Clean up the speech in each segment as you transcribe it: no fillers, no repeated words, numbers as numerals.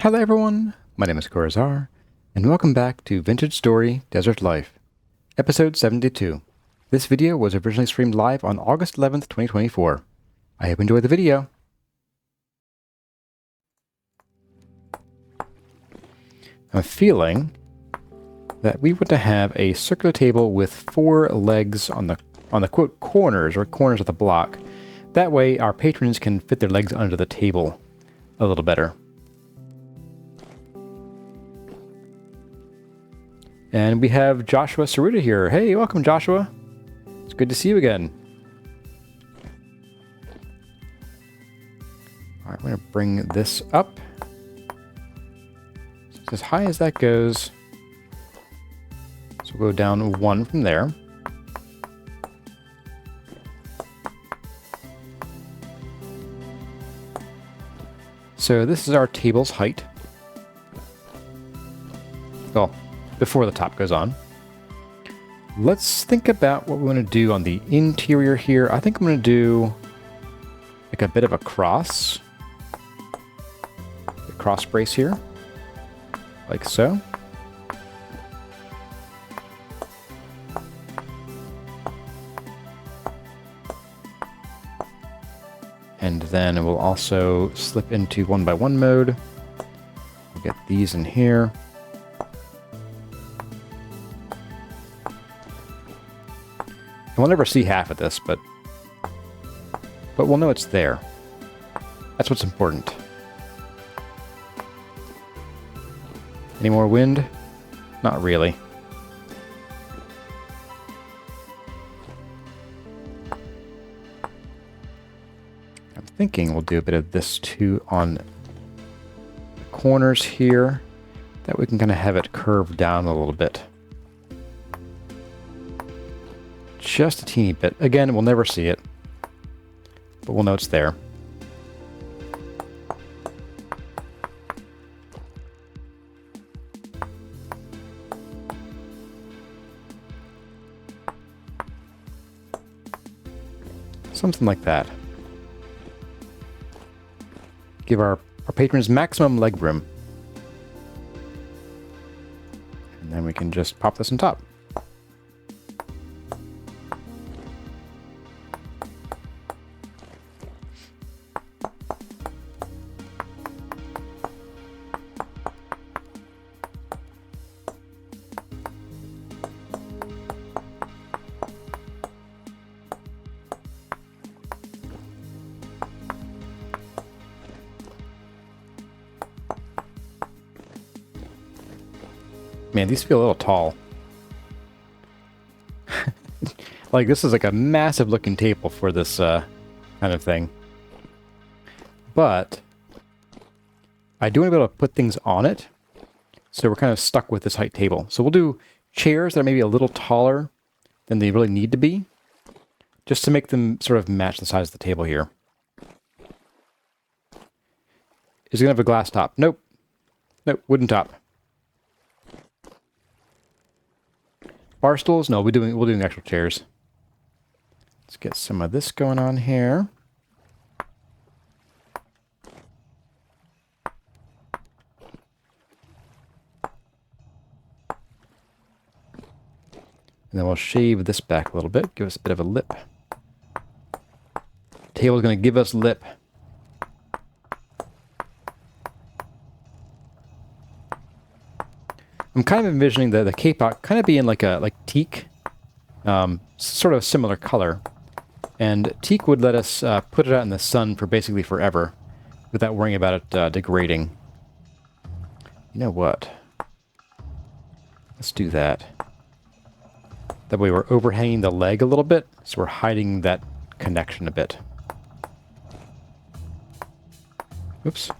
Hello everyone, my name is Corazar, and welcome back to Vintage Story Desert Life, episode 72. This video was originally streamed live on August 11th, 2024. I hope you enjoyed the video. I'm feeling that we want to have a circular table with 4 legs on the quote corners of the block. That way our patrons can fit their legs under the table a little better. And we have Joshua Saruta here. Hey, welcome Joshua. It's good to see you again. Alright, we're going to bring this up. So it's as high as that goes. So we'll go down 1 from there. So this is our table's height. Well, before the top goes on. Let's think about what we want to do on the interior here. I think I'm going to do like a bit of a cross. A cross brace here. Like so. And then we'll also slip into 1x1 mode. We'll get these in here. And we'll never see half of this, but we'll know it's there. That's what's important. Any more wind? Not really. I'm thinking we'll do a bit of this too on the corners here. That we can kind of have it curved down a little bit. Just a teeny bit. Again, we'll never see it, but we'll know it's there. Something like that. Give our patrons maximum leg room. And then we can just pop this on top. Man, these feel a little tall. Like, this is like a massive looking table for this kind of thing. But I do want to be able to put things on it. So we're kind of stuck with this height table. So we'll do chairs that are maybe a little taller than they really need to be, just to make them sort of match the size of the table here. Is it going to have a glass top? Nope. Nope, wooden top. Bar stools? No, we're doing actual chairs. Let's get some of this going on here. And then we'll shave this back a little bit, give us a bit of a lip. The table's going to give us lip. I'm kind of envisioning the K-pop kind of being like teak, sort of a similar color. And teak would let us put it out in the sun for basically forever without worrying about it degrading. You know what? Let's do that. That way we're overhanging the leg a little bit, so we're hiding that connection a bit. Oops.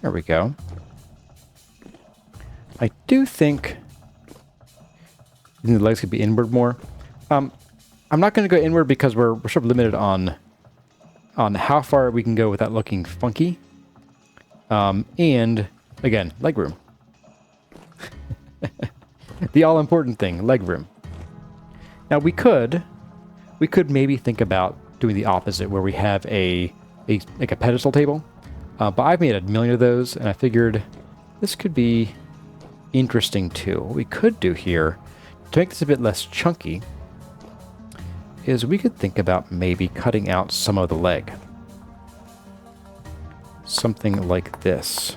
There we go. I do think the legs could be inward more. I'm not going to go inward because we're sort of limited on how far we can go without looking funky. And again, leg room. The all-important thing, leg room. Now we could maybe think about doing the opposite, where we have like a pedestal table, But I've made a million of those, and I figured this could be interesting too. What we could do here, to make this a bit less chunky, is we could think about maybe cutting out some of the leg. Something like this.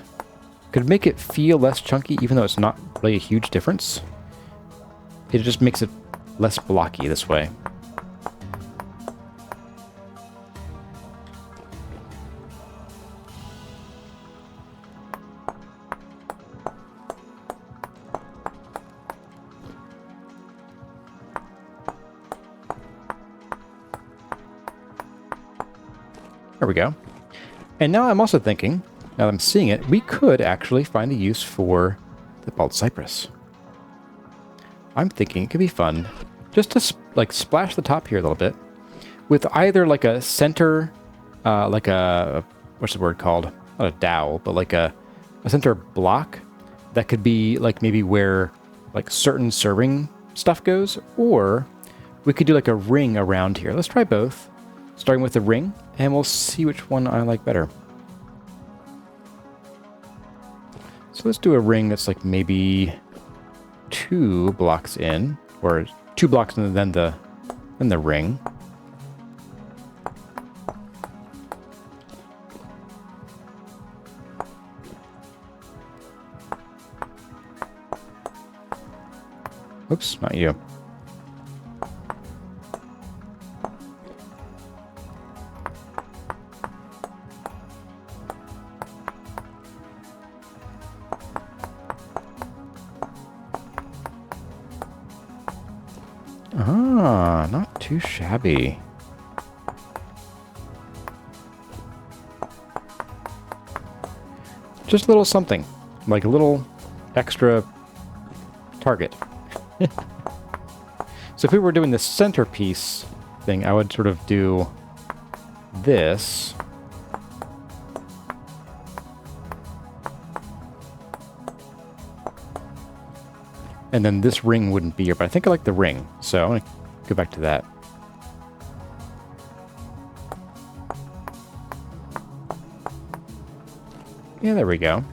Could make it feel less chunky, even though it's not really a huge difference. It just makes it less blocky this way. There we go. And now I'm also thinking, now that I'm seeing it, we could actually find a use for the bald cypress. I'm thinking it could be fun just to like splash the top here a little bit with either like a center, like a, what's the word called? Not a dowel, but like a center block that could be like maybe where like certain serving stuff goes, or we could do like a ring around here. Let's try both, starting with the ring, and we'll see which one I like better. So let's do a ring that's like maybe 2 blocks in, or 2 blocks and then the ring. Oops, not you. Ah, not too shabby. Just a little something, like a little extra target. So if we were doing the centerpiece thing, I would sort of do this. And then this ring wouldn't be here, but I think I like the ring, so I'm going to go back to that. Yeah, there we go.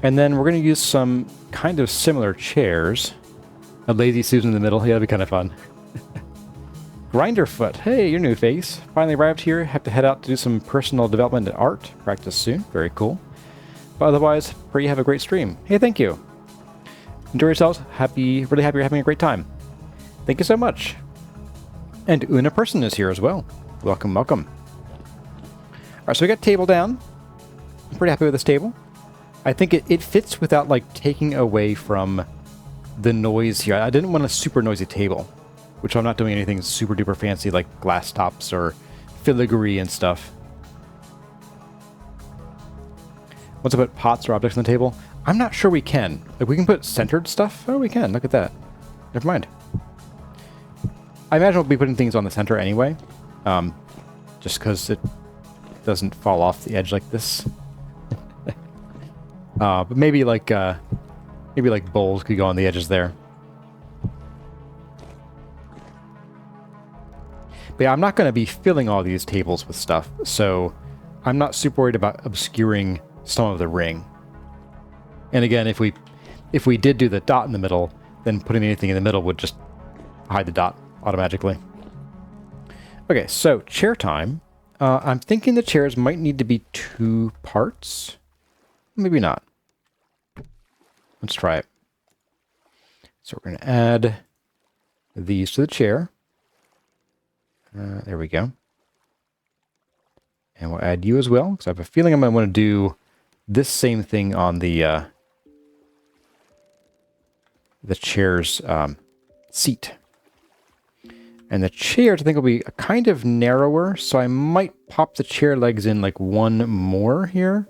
And then we're going to use some kind of similar chairs. A lazy Susan in the middle. Yeah, that'd be kind of fun. Grinderfoot. Hey, your new face. Finally arrived here. Have to head out to do some personal development and art. Practice soon. Very cool. But otherwise, pray you have a great stream. Hey, thank you. Enjoy yourselves. Really happy you're having a great time. Thank you so much. And Una Person is here as well. Welcome, welcome. Alright, so we got table down. I'm pretty happy with this table. I think it fits without like taking away from the noise here. I didn't want a super noisy table, which I'm not doing anything super duper fancy like glass tops or filigree and stuff. Once I put pots or objects on the table, I'm not sure we can. Like, we can put centered stuff? Oh, we can. Look at that. Never mind. I imagine we'll be putting things on the center anyway. Just because it doesn't fall off the edge like this. But maybe like bowls could go on the edges there. But yeah, I'm not going to be filling all these tables with stuff, so I'm not super worried about obscuring some of the ring. And again, if we did do the dot in the middle, then putting anything in the middle would just hide the dot automatically. Okay, so chair time. I'm thinking the chairs might need to be 2 parts. Maybe not. Let's try it. So we're going to add these to the chair. There we go. And we'll add you as well, because I have a feeling I'm going to want to do this same thing on the chair's seat. And the chairs, I think, will be kind of narrower, so I might pop the chair legs in like 1 more here.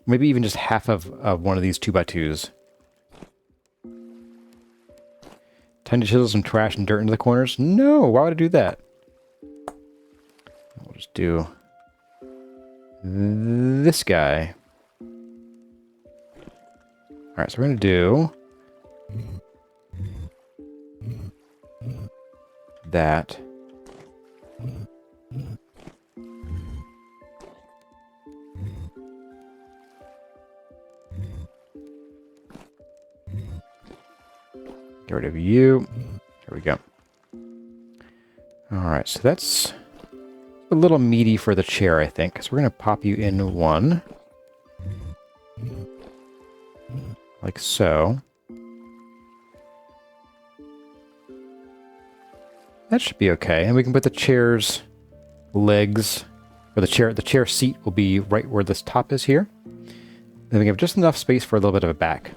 Maybe even just half of one of these 2x2s. Time to chisel some trash and dirt into the corners? No, why would I do that? We'll just do this guy. Alright, so we're going to do that. Get rid of you. There we go. Alright, so that's a little meaty for the chair, I think. So we're going to pop you in one. Like so. That should be okay. And we can put the chair's legs, or the chair seat will be right where this top is here. Then we have just enough space for a little bit of a back.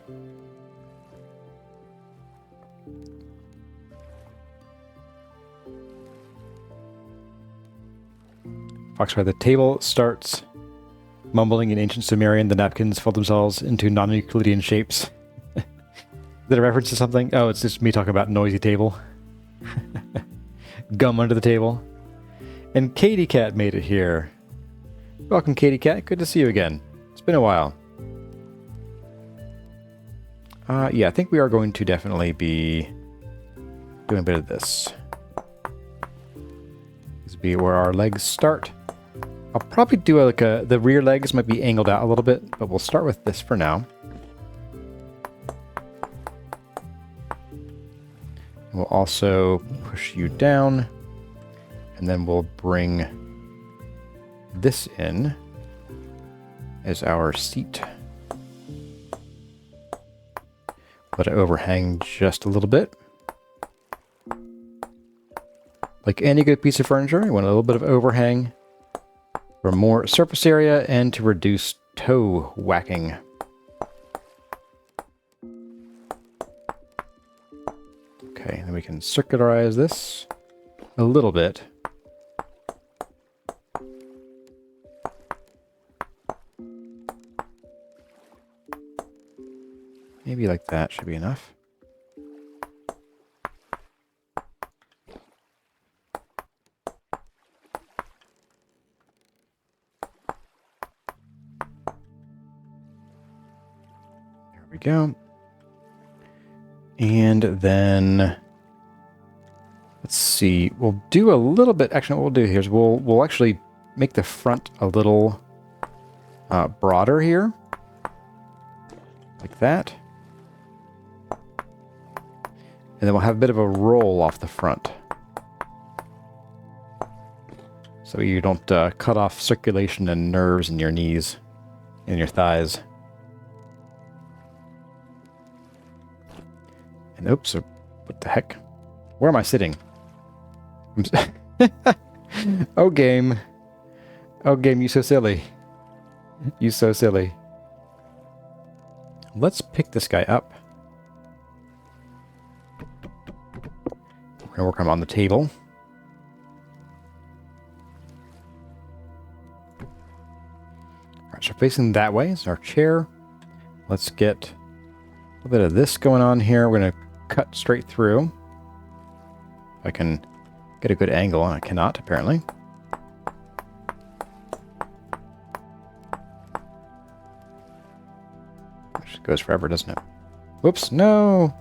Foxfire, the table starts mumbling in ancient Sumerian. The napkins fold themselves into non-Euclidean shapes. Is that a reference to something? Oh, it's just me talking about noisy table. Gum under the table. And Katie Cat made it here. Welcome, Katie Cat. Good to see you again. It's been a while. Yeah, I think we are going to definitely be doing a bit of this. This will be where our legs start. I'll probably do the rear legs might be angled out a little bit, but we'll start with this for now. And we'll also push you down, and then we'll bring this in as our seat. Let it overhang just a little bit. Like any good piece of furniture, you want a little bit of overhang for more surface area and to reduce toe whacking. Okay, then we can circularize this a little bit. Maybe like that should be enough. There we go. And then let's see. We'll do a little bit. Actually, what we'll do here is we'll actually make the front a little broader here, like that. And then we'll have a bit of a roll off the front. So you don't cut off circulation and nerves in your knees and your thighs. And oops, what the heck? Where am I sitting? Oh, game. Oh, game, you so silly. You so silly. Let's pick this guy up. We're going to work him on the table. Alright, so facing that way is our chair. Let's get a little bit of this going on here. We're going to cut straight through. If I can get a good angle, and I cannot, apparently. It just goes forever, doesn't it? Whoops, no!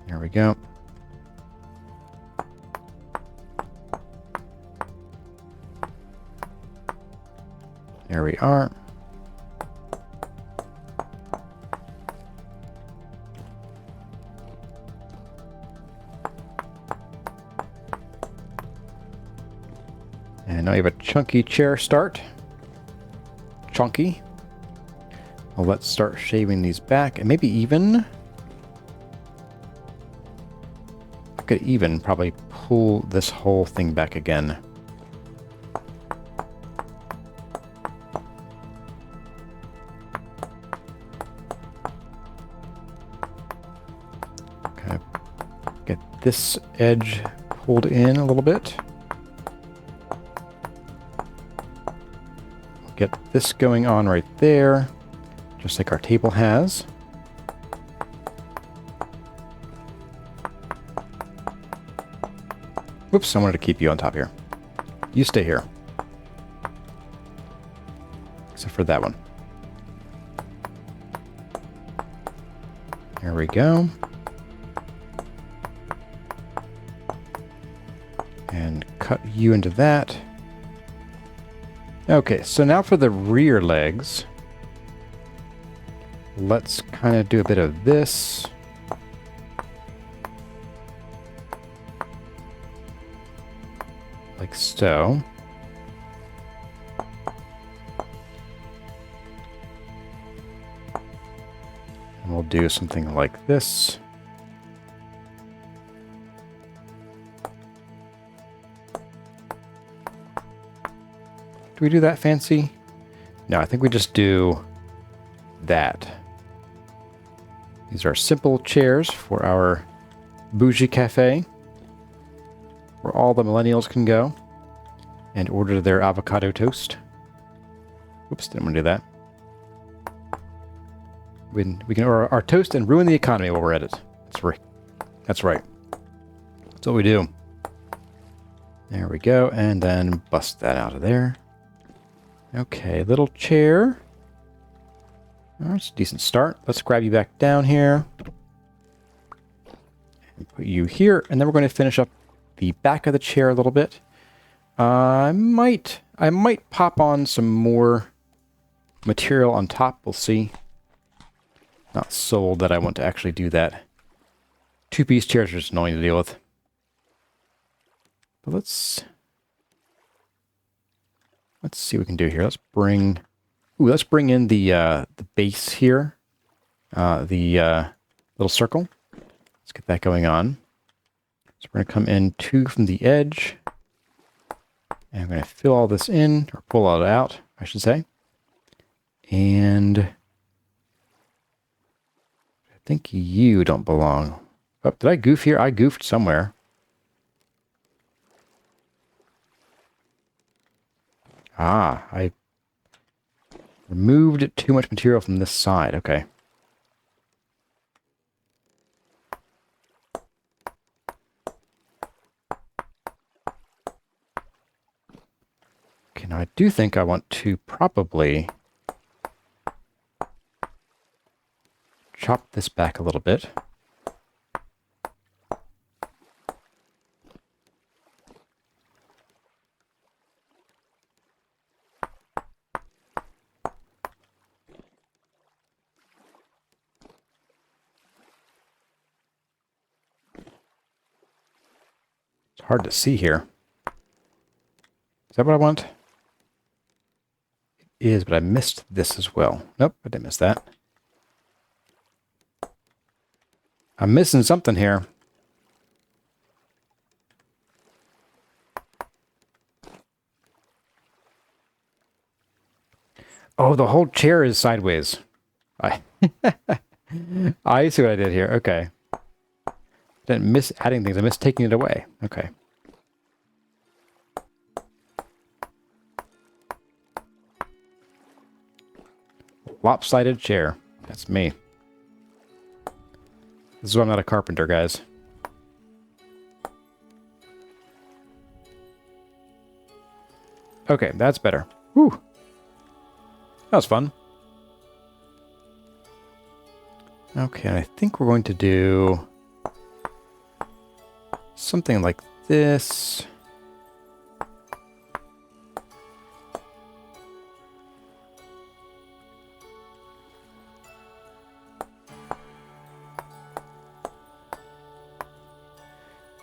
There we go. There we are. And now you have a chunky chair start. Chunky. Well, let's start shaving these back, and maybe even... I could even probably pull this whole thing back again. Okay. Get this edge pulled in a little bit. Get this going on right there, just like our table has. Whoops, I wanted to keep you on top here. You stay here. Except for that one. There we go. And cut you into that. Okay, so now for the rear legs. let's kind of do a bit of this. Like so. And we'll do something like this. Do we do that fancy? No, I think we just do that. These are simple chairs for our bougie cafe, where all the millennials can go and order their avocado toast. Oops, didn't want to do that. We can order our toast and ruin the economy while we're at it. That's right. That's right. That's what we do. There we go, and then bust that out of there. Okay, little chair. That's a decent start. Let's grab you back down here. And put you here, and then we're going to finish up the back of the chair a little bit. I might pop on some more material on top. We'll see. Not sold that I want to actually do that. Two-piece chairs are just annoying to deal with. But let's see what we can do here. Let's bring in the base here, the little circle. Let's get that going on. So we're going to come in 2 from the edge, and I'm going to fill all this in, or pull all it out, I should say. And I think you don't belong. Oh, did I goof here? I goofed somewhere. Ah, I removed too much material from this side. Okay. Okay, now I do think I want to probably chop this back a little bit. Hard to see here. Is that what I want? It is, but I missed this as well. Nope, I didn't miss that. I'm missing something here. Oh, the whole chair is sideways. I see what I did here. Okay. Didn't miss adding things. I missed taking it away. Okay. Lopsided chair. That's me. This is why I'm not a carpenter, guys. Okay, that's better. Whew. That was fun. Okay, I think we're going to do something like this.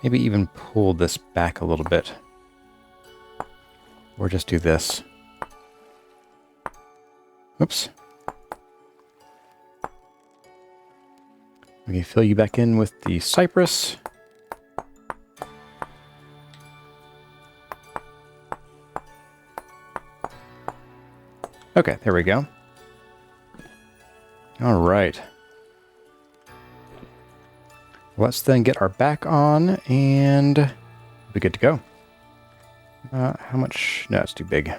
Maybe even pull this back a little bit. Or just do this. Oops. We can fill you back in with the cypress. Okay, there we go. All right. Let's then get our back on and we'll be good to go. How much? No, it's too big.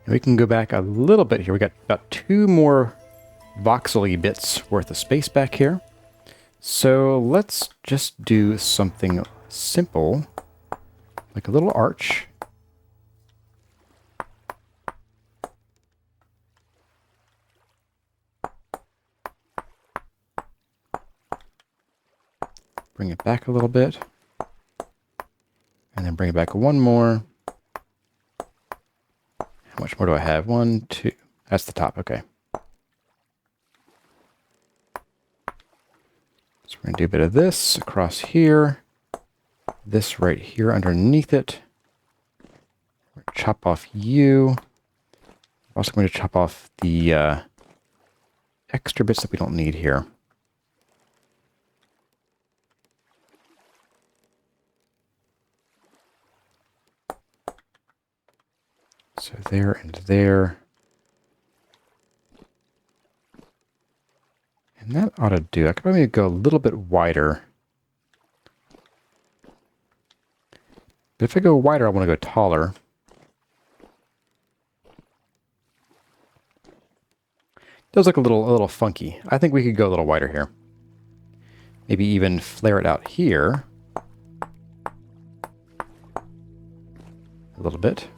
And we can go back a little bit here. We got about 2 more voxel-y bits worth of space back here. So let's just do something simple, like a little arch. Bring it back a little bit. bring it back one more. How much more do I have? 1, 2. That's the top. Okay. So we're going to do a bit of this across here. This right here underneath it. We're going to chop off you. I'm also going to chop off the extra bits that we don't need here. So there and there. And that ought to do. I could probably go a little bit wider. But if I go wider, I want to go taller. It does look a little funky. I think we could go a little wider here. Maybe even flare it out here. A little bit.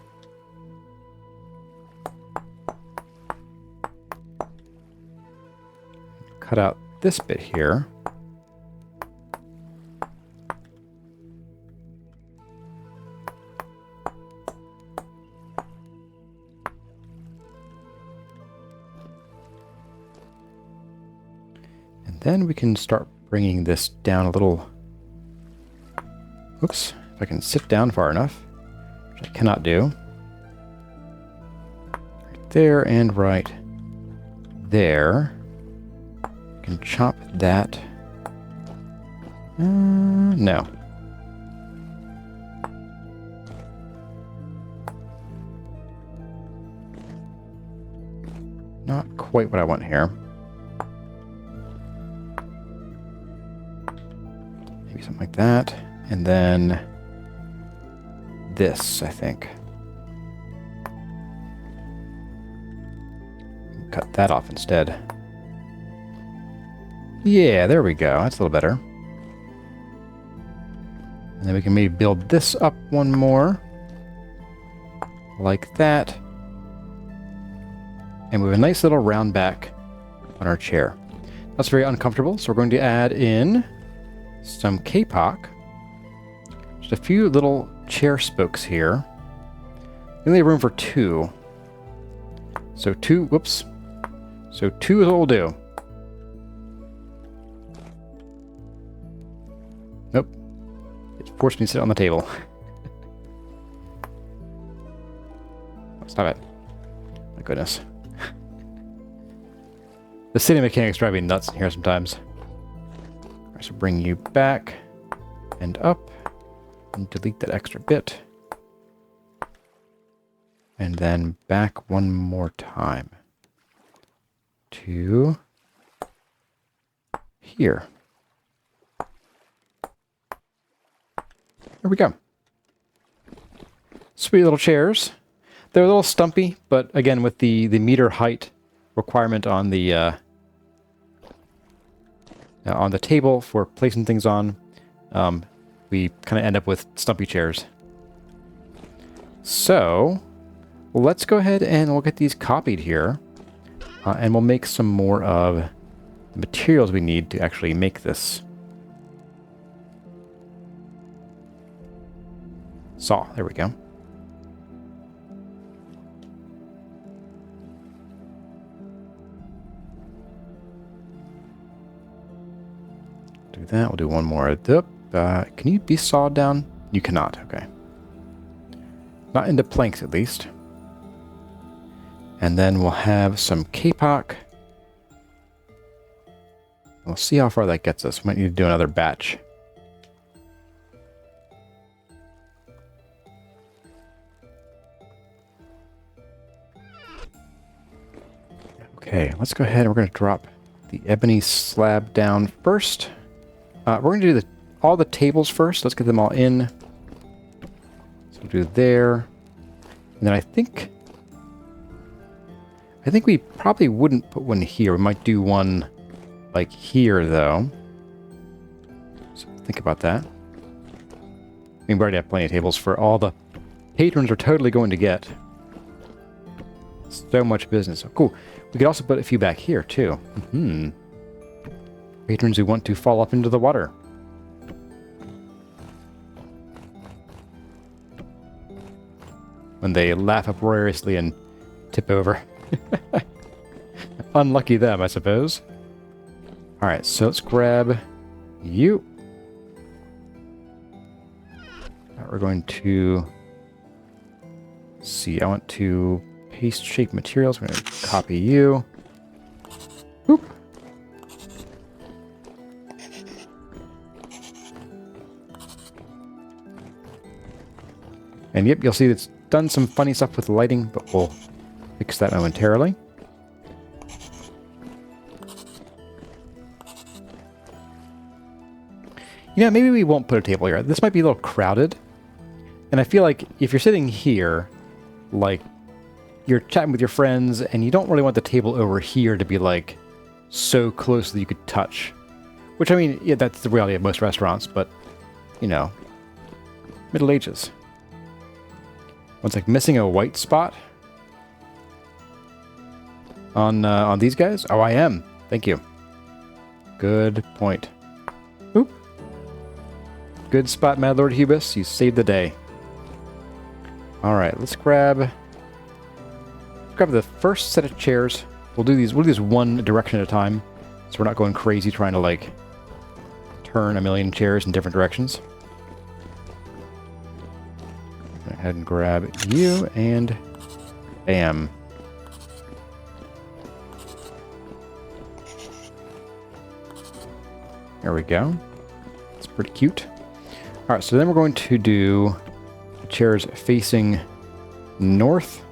Cut out this bit here. And then we can start bringing this down a little. Oops, if I can sit down far enough, which I cannot do. Right there and right there. Can chop that. No. Not quite what I want here. Maybe something like that. And then this, I think. Cut that off instead. Yeah, there we go. That's a little better. And then we can maybe build this up one more. Like that. And we have a nice little round back on our chair. That's very uncomfortable, so we're going to add in some kapok. Just a few little chair spokes here. We only have room for 2. So 2, whoops. So 2 is what we'll do. Nope. It forced me to sit on the table. Stop it. My goodness. The sitting mechanics drive me nuts in here sometimes. Alright, so bring you back and up and delete that extra bit. And then back one more time to here. There we go. Sweet little chairs. They're a little stumpy, but again, with the meter height requirement on the table for placing things on, we kind of end up with stumpy chairs. So let's go ahead and we'll get these copied here, and we'll make some more of the materials we need to actually make this. Saw. There we go. Do that. We'll do one more. Can you be sawed down? You cannot. Okay. Not into planks, at least. And then we'll have some kapok. We'll see how far that gets us. We might need to do another batch. Okay, let's go ahead and we're going to drop the ebony slab down first. We're going to do all the tables first. Let's get them all in. So we'll do there. And then I think we probably wouldn't put one here. We might do one like here, though. So think about that. I mean, we already have plenty of tables for all the patrons are totally going to get. So much business. Oh, cool. We could also put a few back here, too. Patrons who want to fall off into the water. when they laugh uproariously and tip over. Unlucky them, I suppose. Alright, so let's grab you. Now we're going to see. I want to paste shape materials. We're going to copy you. Boop. And yep, you'll see it's done some funny stuff with the lighting, but we'll fix that momentarily. You know, maybe we won't put a table here. This might be a little crowded. And I feel like if you're sitting here, like, you're chatting with your friends, and you don't really want the table over here to be, like, so close that you could touch. Which, I mean, yeah, that's the reality of most restaurants, but, you know, Middle Ages. One's like missing a white spot on these guys. Oh, I am. Thank you. Good point. Oop. Good spot, Mad Lord Hubis. You saved the day. All right, let's grab the first set of chairs. We'll do these one direction at a time, so we're not going crazy trying to like turn a million chairs in different directions. Go ahead and grab you and bam. There we go. It's pretty cute. All right, so then we're going to do the chairs facing north.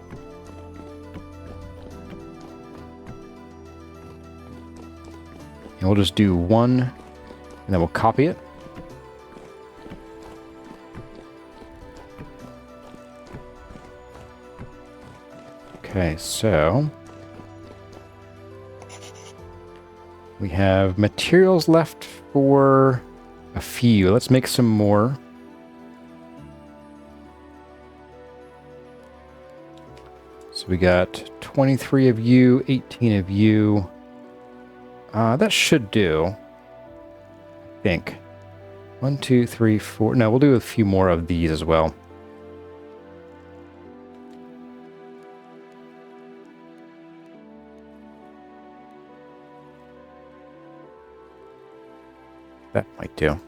And we'll just do one, and then we'll copy it. Okay, so we have materials left for a few. Let's make some more. So we got 23 of you, 18 of you. That should do, I think. 1, 2, 3, 4. No, we'll do a few more of these as well. That might do.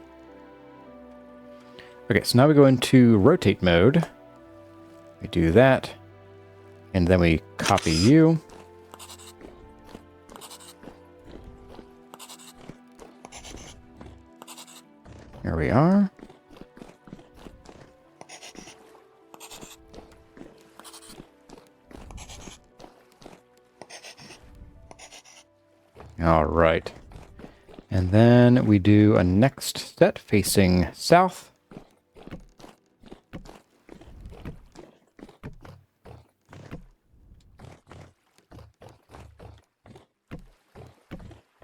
Okay, so now we go into rotate mode. We do that. And then we copy you. There we are. All right. And then we do a next set facing south.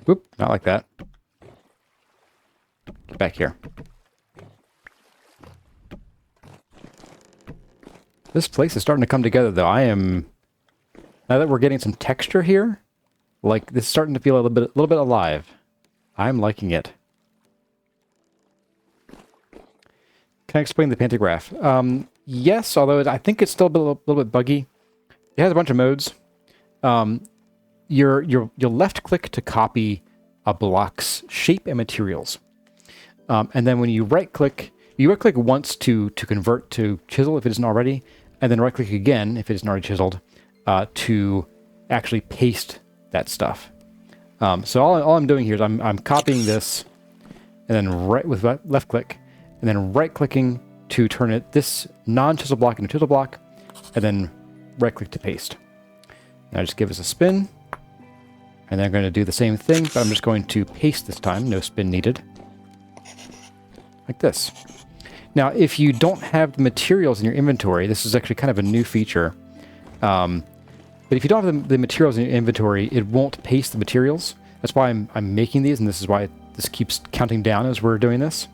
Whoop, not like that. Get back here. This place is starting to come together, though. Now that we're getting some texture here, like, this is starting to feel a little bit alive. I'm liking it. Can I explain the pantograph? Yes, although I think it's still a little bit buggy. It has a bunch of modes. You'll left click to copy a block's shape and materials. And then when you right click once to convert to chisel if it isn't already, and then right click again if it isn't already chiseled to actually paste that stuff. So all I'm doing here is I'm copying this, and then with left click, and then right clicking to turn this non-chisel block into a chisel block, and then right click to paste. Now just give us a spin, and then I'm going to do the same thing, but I'm just going to paste this time, no spin needed, like this. Now, if you don't have the materials in your inventory, this is actually kind of a new feature. But if you don't have the materials in your inventory, it won't paste the materials. That's why I'm making these, and this is why this keeps counting down as we're doing this.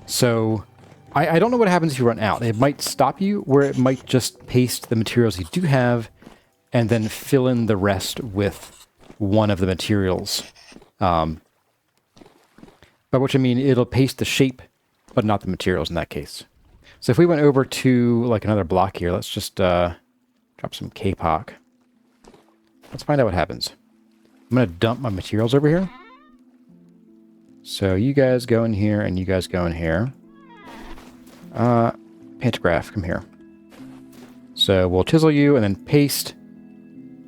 So I don't know what happens if you run out. It might stop you, or it might just paste the materials you do have, and then fill in the rest with one of the materials. By which I mean it'll paste the shape, but not the materials in that case. So if we went over to like another block here, let's just drop some K-Pop. Let's find out what happens. I'm going to dump my materials over here. So you guys go in here and you guys go in here. Pantograph, come here. So we'll chisel you and then paste.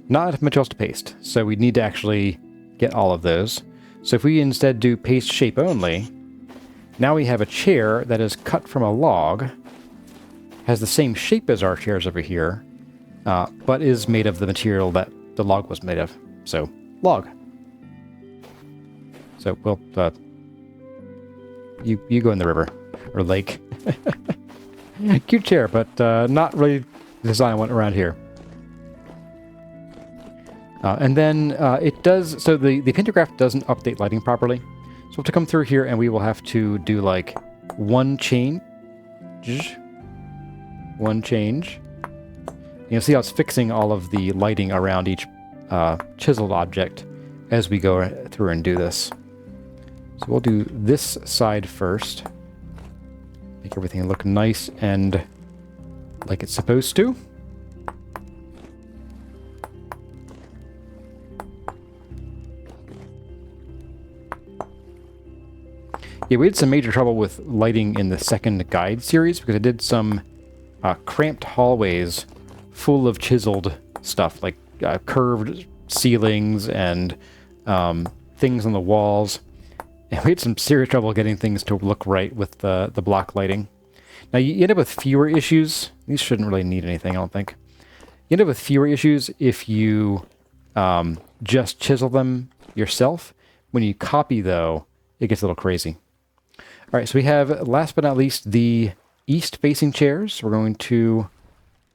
Not enough materials to paste, so we need to actually get all of those. So if we instead do paste shape only, now we have a chair that is cut from a log, has the same shape as our chairs over here, but is made of the material that the log was made of. So, log. So, we'll, you go in the river, or lake. Cute chair, but not really the design I want around here. And then it does, so the pantograph doesn't update lighting properly. So we'll have to come through here and we will have to do like one change. One change. You'll see how it's fixing all of the lighting around each chiseled object as we go through and do this. So we'll do this side first. Make everything look nice and like it's supposed to. Yeah, we had some major trouble with lighting in the second guide series because I did some cramped hallways full of chiseled stuff, like curved ceilings and things on the walls. And we had some serious trouble getting things to look right with the block lighting. Now, you end up with fewer issues. These shouldn't really need anything, I don't think. You end up with fewer issues if you just chisel them yourself. When you copy, though, it gets a little crazy. All right, so we have, last but not least, the east-facing chairs. We're going to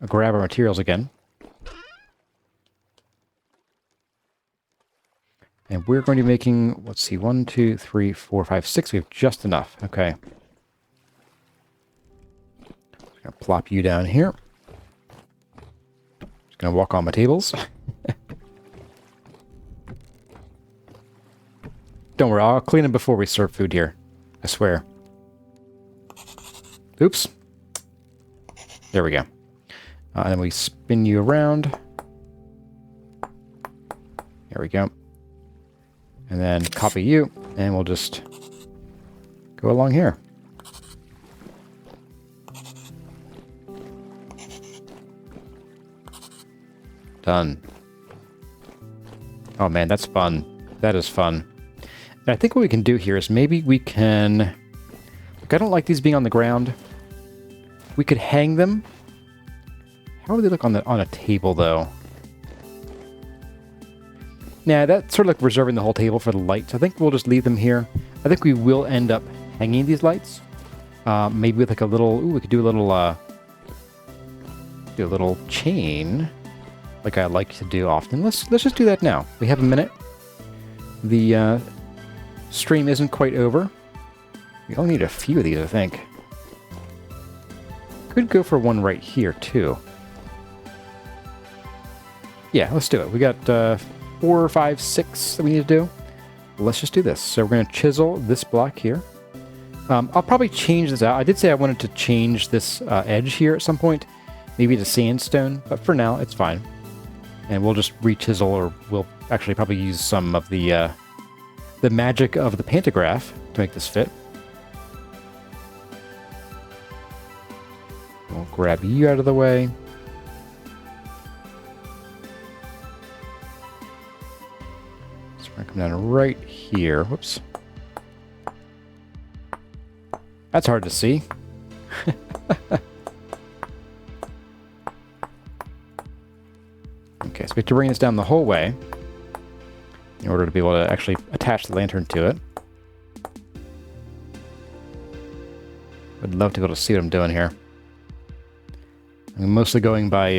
grab our materials again. And we're going to be making, let's see, 1, 2, 3, 4, 5, 6. We have just enough. Okay. Just going to plop you down here. Just going to walk on my tables. Don't worry, I'll clean them before we serve food here. I swear. Oops. There we go. And then we spin you around. There we go. And then copy you, and we'll just go along here. Done. Oh man, that's fun. That is fun. And I think what we can do here is maybe we can... Look, I don't like these being on the ground. We could hang them. How would they look on a table, though? Nah, that's sort of like reserving the whole table for the lights. I think we'll just leave them here. I think we will end up hanging these lights. Maybe with like a little... Ooh, we could do a little chain, like I like to do often. Let's just do that now. We have a minute. The stream isn't quite over. We only need a few of these, I think. Could go for one right here, too. Yeah, let's do it. We got 4, 5, 6 that we need to do. Let's just do this. So we're going to chisel this block here. I'll probably change this out. I did say I wanted to change this edge here at some point. Maybe to sandstone, but for now, it's fine. And we'll just re-chisel, or we'll actually probably use some of the magic of the pantograph to make this fit. We'll grab you out of the way. So we're going to come down right here. Whoops. That's hard to see. Okay, so we have to bring this down the whole way in order to be able to actually attach the lantern to it. Would love to be able to see what I'm doing here. I'm mostly going by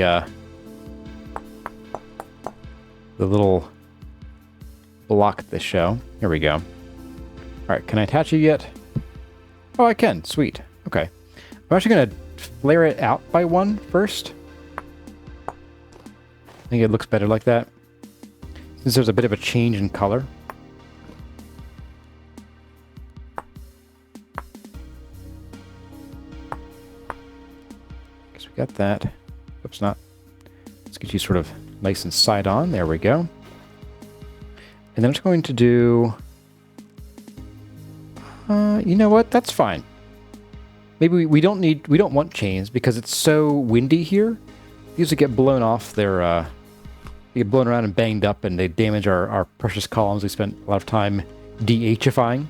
the little block they show. Here we go. All right, can I attach it yet? Oh, I can. Sweet. Okay. I'm actually going to flare it out by one first. I think it looks better like that, since there's a bit of a change in color. got that. Oops, not. Let's get you sort of nice and side on. There we go. And then I'm just going to do... you know what? That's fine. Maybe we don't want chains because it's so windy here. These would get blown off their, they get blown around and banged up and they damage our precious columns. We spent a lot of time de-HFIing.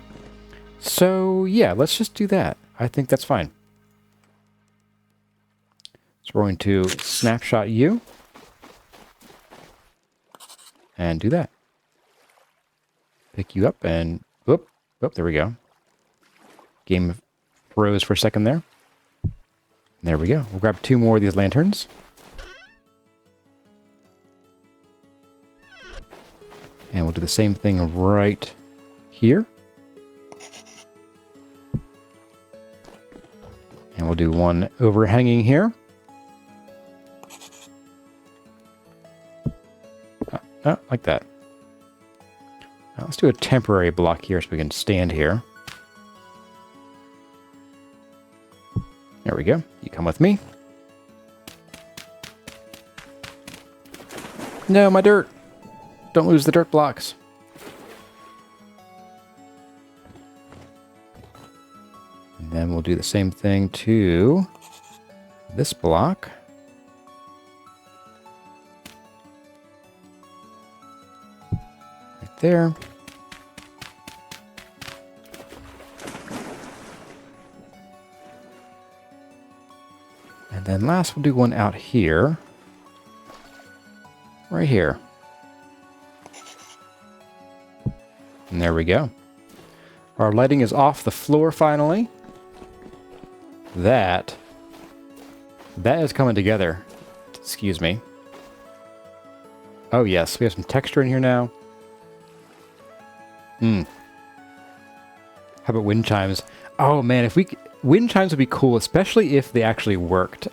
So yeah, let's just do that. I think that's fine. So we're going to snapshot you. And do that. Pick you up and, whoop, there we go. Game froze for a second there. There we go. We'll grab 2 more of these lanterns. And we'll do the same thing right here. And we'll do one overhanging here. Oh, like that. Now let's do a temporary block here so we can stand here. There we go. You come with me. No, my dirt. Don't lose the dirt blocks. And then we'll do the same thing to this block. Right there. And then last we'll do one out here. Right here. And there we go. Our lighting is off the floor finally. That is coming together. Excuse me. Oh yes, we have some texture in here now. How about wind chimes? Oh man, wind chimes would be cool, especially if they actually worked.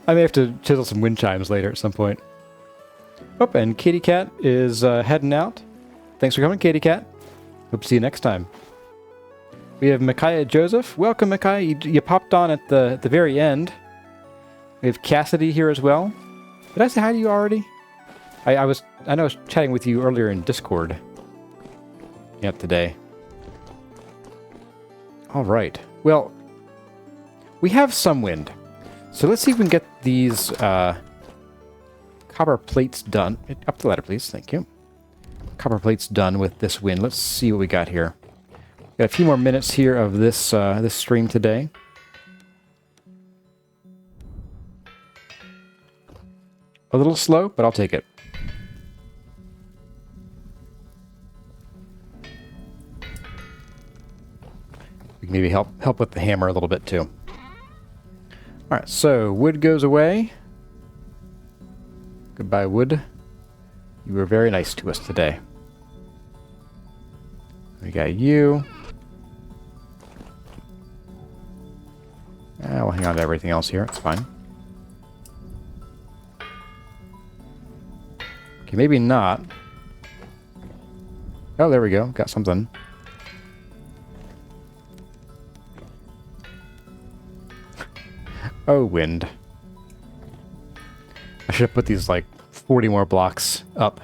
I may have to chisel some wind chimes later at some point. Oh, and Kitty Cat is heading out. Thanks for coming, Kitty Cat. Hope to see you next time. We have Micaiah Joseph. Welcome, Micaiah. You popped on at the very end. We have Cassidy here as well. Did I say hi to you already? I know I was chatting with you earlier in Discord. Yep, today. All right. Well, we have some wind. So let's see if we can get these copper plates done. Up the ladder, please. Thank you. Copper plates done with this wind. Let's see what we got here. Got a few more minutes here of this this stream today. A little slow, but I'll take it. We can maybe help with the hammer a little bit too. All right, so wood goes away. Goodbye, wood. You were very nice to us today. We got you. We'll hang on to everything else here. It's fine. Okay, maybe not. Oh, there we go. Got something. Oh, wind. I should have put these, like, 40 more blocks up.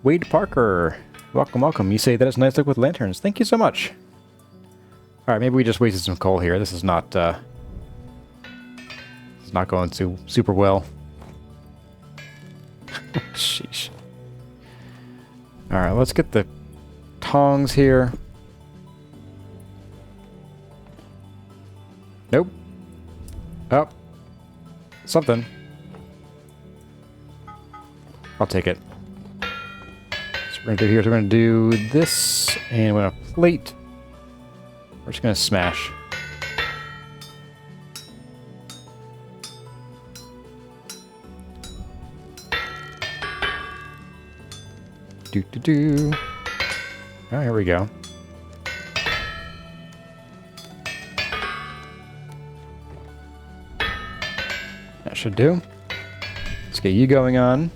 Wade Parker. Welcome, welcome. You say that it's nice look with lanterns. Thank you so much. Alright, maybe we just wasted some coal here. This is not, it's not going super well. Sheesh. Alright, let's get the tongs here. Nope. Oh. Something. I'll take it. So we're going to do here is we're going to do this, and we're going to plate. We're just going to smash. Do. Oh, here we go. That should do. Let's get you going on.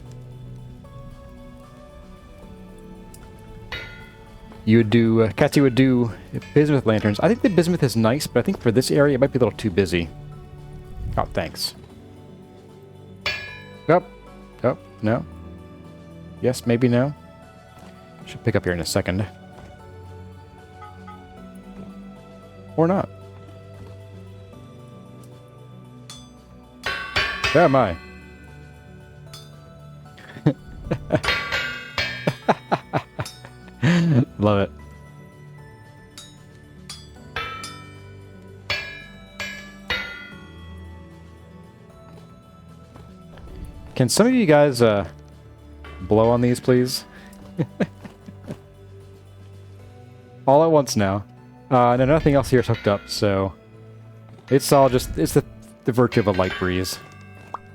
You would do, Kathy would do bismuth lanterns. I think the bismuth is nice, but I think for this area it might be a little too busy. Oh, thanks. Oh, oh, no. Yes, maybe no. Should pick up here in a second. Or not. Where am I? Love it. Can some of you guys blow on these, please? All at once now. No, nothing else here is hooked up, so it's all just, it's the virtue of a light breeze.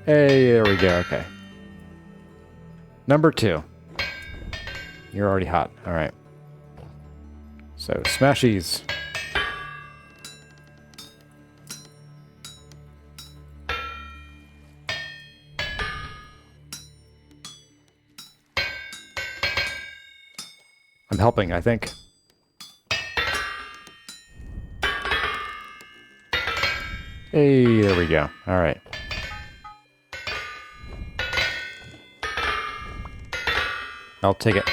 Hey, there we go, okay. Number 2. You're already hot, alright. So, smashies. I'm helping, I think. Hey, there we go. All right. I'll take it.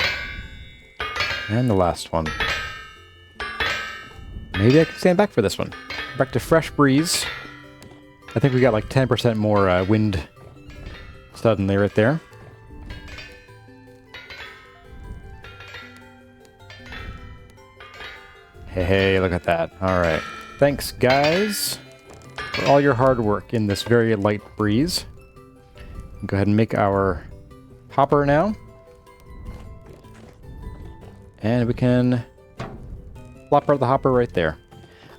And the last one. Maybe I can stand back for this one. Back to fresh breeze. I think we got like 10% more wind suddenly right there. Hey, look at that. All right. Thanks, guys, for all your hard work in this very light breeze. Go ahead and make our hopper now. And we can plop out the hopper right there.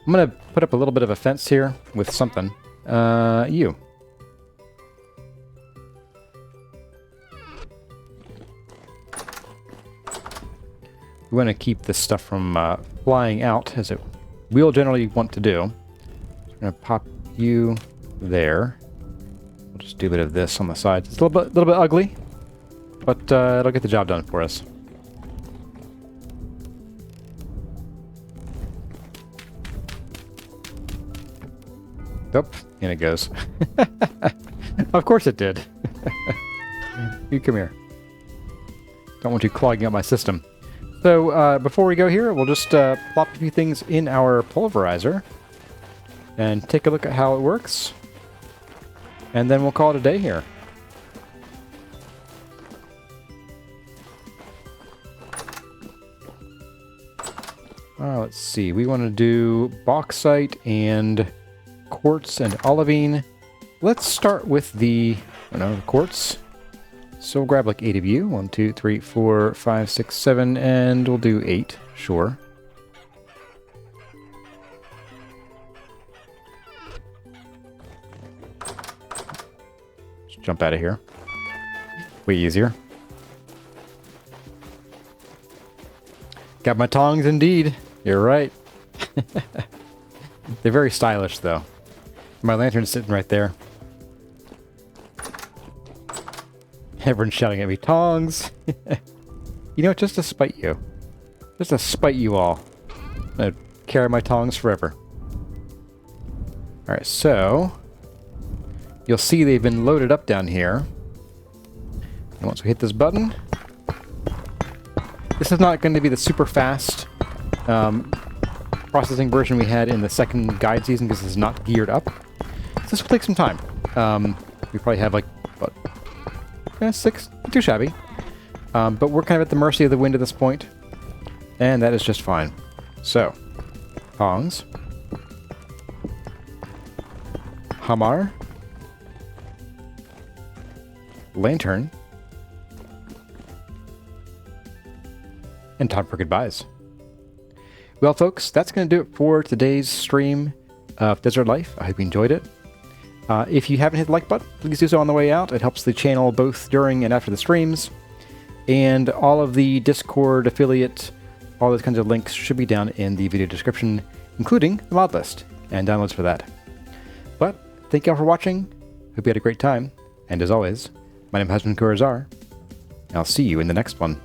I'm going to put up a little bit of a fence here with something. You. We want to keep this stuff from flying out, as it will generally want to do. I'm going to pop you there. We'll just do a bit of this on the side. It's a little bit ugly, but it'll get the job done for us. Oh, in it goes. Of course it did. You come here. Don't want you clogging up my system. So, before we go here, we'll just plop a few things in our pulverizer and take a look at how it works. And then we'll call it a day here. Let's see. We want to do bauxite and quartz and olivine. Let's start with the quartz. So we'll grab like 8 of you. 1, 2, 3, 4, 5, 6, 7, and we'll do 8. Sure. Just jump out of here. Way easier. Got my tongs indeed. You're right. They're very stylish though. My lantern's sitting right there. Everyone's shouting at me, tongs! You know, just to spite you. Just to spite you all. I'm gonna carry my tongs forever. Alright, so you'll see they've been loaded up down here. And once we hit this button, this is not going to be the super fast processing version we had in the second guide season because it's not geared up. So this will take some time. We probably have like, what, 6? Not too shabby. But we're kind of at the mercy of the wind at this point. And that is just fine. So, tongs. Hammer. Lantern. And time for goodbyes. Well, folks, that's going to do it for today's stream of Desert Life. I hope you enjoyed it. If you haven't hit the like button, please do so on the way out. It helps the channel both during and after the streams. And all of the Discord, affiliate, all those kinds of links should be down in the video description, including the mod list and downloads for that. But thank you all for watching. Hope you had a great time. And as always, my name has been Kurazar. And I'll see you in the next one.